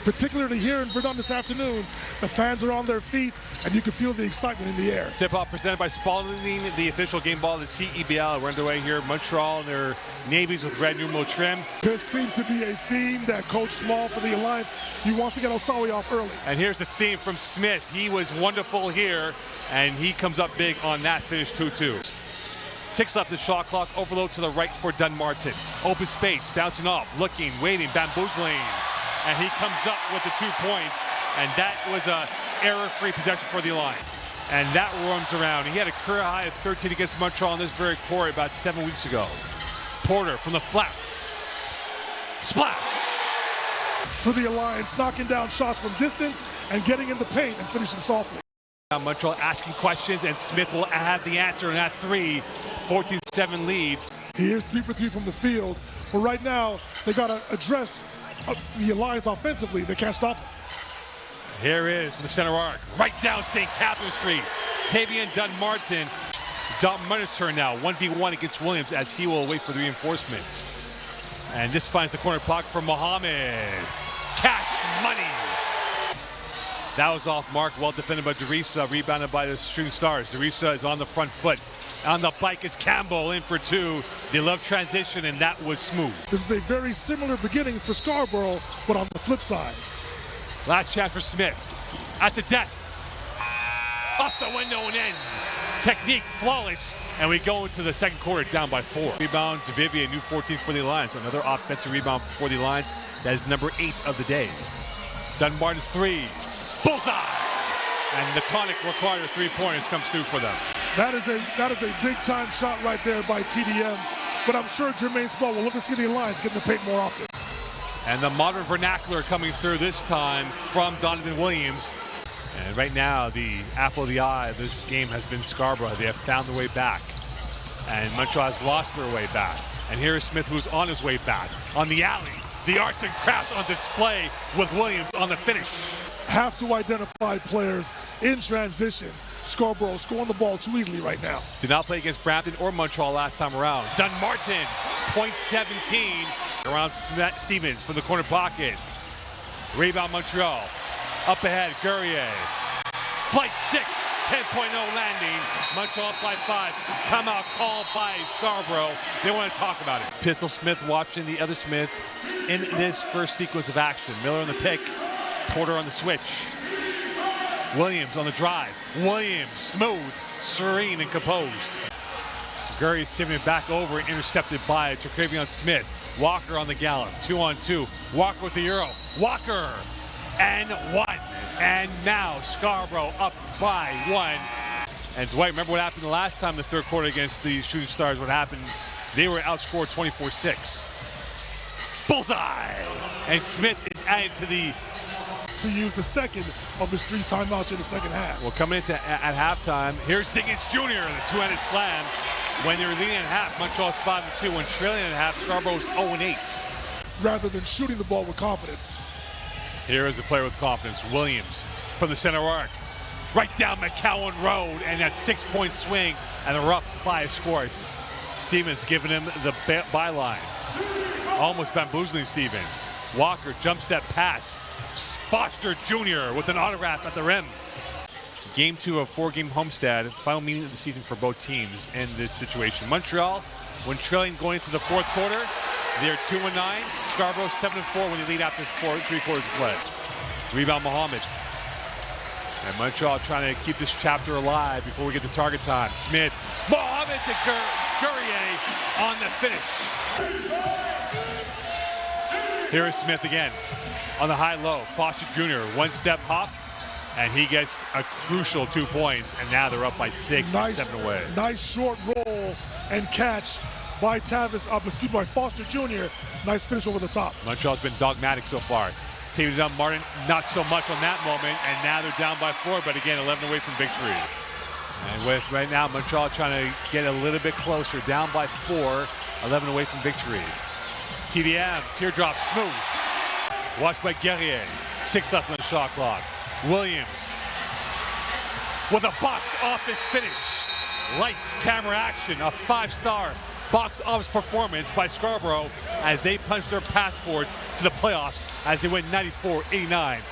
particularly here in Verdun this afternoon. The fans are on their feet, and you can feel the excitement in the air. Tip-off presented by Spalding, the official game ball of the CEBL. We're underway here in Montreal in their navies with red numeral trim. This seems to be a theme that Coach Small for the Alliance, he wants to get Osawi off early. And here's the theme from Smith. He was wonderful here, and he comes up big on that finish 2-2. 6 left the shot clock. Overload to the right for Dunmartin. Open space, bouncing off, looking, waiting, bamboozling. And he comes up with the 2 points. And that was a error-free possession for the Alliance. And that runs around. He had a career high of 13 against Montreal on this very court about 7 weeks ago. Porter from the flats. Splash! For the Alliance, knocking down shots from distance and getting in the paint and finishing softly. Montreal asking questions, and Smith will have the answer in that 3. 14-7 lead. He is 3 for 3 from the field, but right now they got to address the Alliance offensively. They can't stop him. Here is from the center arc, right down St. Catherine Street. Tavian Dunmartin. Dunmartin's turn now, 1v1 against Williams as he will wait for the reinforcements. And this finds the corner pocket for Mohammed. Cash money. That was off mark, well defended by Derisa, rebounded by the Shooting Stars. Derisa is on the front foot. On the bike is Campbell in for 2. They love transition, and that was smooth. This is a very similar beginning for Scarborough, but on the flip side. Last chance for Smith. At the deck. Off the window and in. Technique flawless. And we go into the second quarter down by 4. Rebound to Vivier, new 14 for the Alliance. Another offensive rebound for the Alliance. That is number 8 of the day. Dunbarton's 3. Bullseye! And the tonic required 3-pointers comes through for them. That is a big-time shot right there by TDM. But I'm sure Jermaine Small will look to see the Alliance getting the paint more often. And the modern vernacular coming through this time from Donovan Williams. And right now, the apple of the eye of this game has been Scarborough. They have found their way back. And Montreal has lost their way back. And here is Smith, who's on his way back. On the alley, the arts and crafts on display with Williams on the finish. Have to identify players in transition. Scarborough scoring the ball too easily right now. Did not play against Brampton or Montreal last time around. Dunmartin, .17 around Stevens from the corner pocket. Rebound Montreal. Up ahead, Guerrier. Flight 6, 10.0 landing. Montreal flight 5. Timeout called by Scarborough. They want to talk about it. Pistol Smith watching the other Smith in this first sequence of action. Miller on the pick. Porter on the switch. Williams on the drive. Williams, smooth, serene, and composed. Gurry simming back over and intercepted by Traquavion Smith. Walker on the gallop, 2-on-2. Walker with the Euro. Walker, and 1. And now Scarborough up by 1. And Dwight, remember what happened the last time in the third quarter against the Shooting Stars? What happened? They were outscored 24-6. Bullseye! And Smith is added to use the second of his 3 timeouts in the second half. Well, coming into at halftime, here's Diggins Jr. the 2-handed slam. When they're leading at half, Montreal's 5-2. When trailing at half, Scarborough's 0-8. Rather than shooting the ball with confidence. Here is a player with confidence, Williams from the center arc. Right down McCowan Road, and that 6-point swing and a rough by scores. Stevens giving him the byline. Almost bamboozling Stevens. Walker jump step pass. Foster Jr. with an autograph at the rim. Game 2 of 4-game homestand. Final meeting of the season for both teams in this situation. Montreal, when trailing going into the fourth quarter, they're 2-9. Scarborough 7-4 when they lead after 3 quarters of play. Rebound Mohammed. And Montreal trying to keep this chapter alive before we get to target time. Smith, Mohammed to Guerrier on the finish. Here is Smith again. On the high-low, Foster Jr. 1-step hop, and he gets a crucial 2 points, and now they're up by 6 and 7 away. Nice short roll and catch by by Foster Jr. Nice finish over the top. Montreal's been dogmatic so far. Tavian Dunmartin, not so much on that moment, and now they're down by 4, but again, 11 away from victory. And with right now, Montreal trying to get a little bit closer, down by 4, 11 away from victory. TDM, teardrop, smooth. Watched by Guerrier. 6 left on the shot clock. Williams with a box office finish. Lights, camera, action. A 5-star box office performance by Scarborough as they punched their passports to the playoffs as they win 94-89.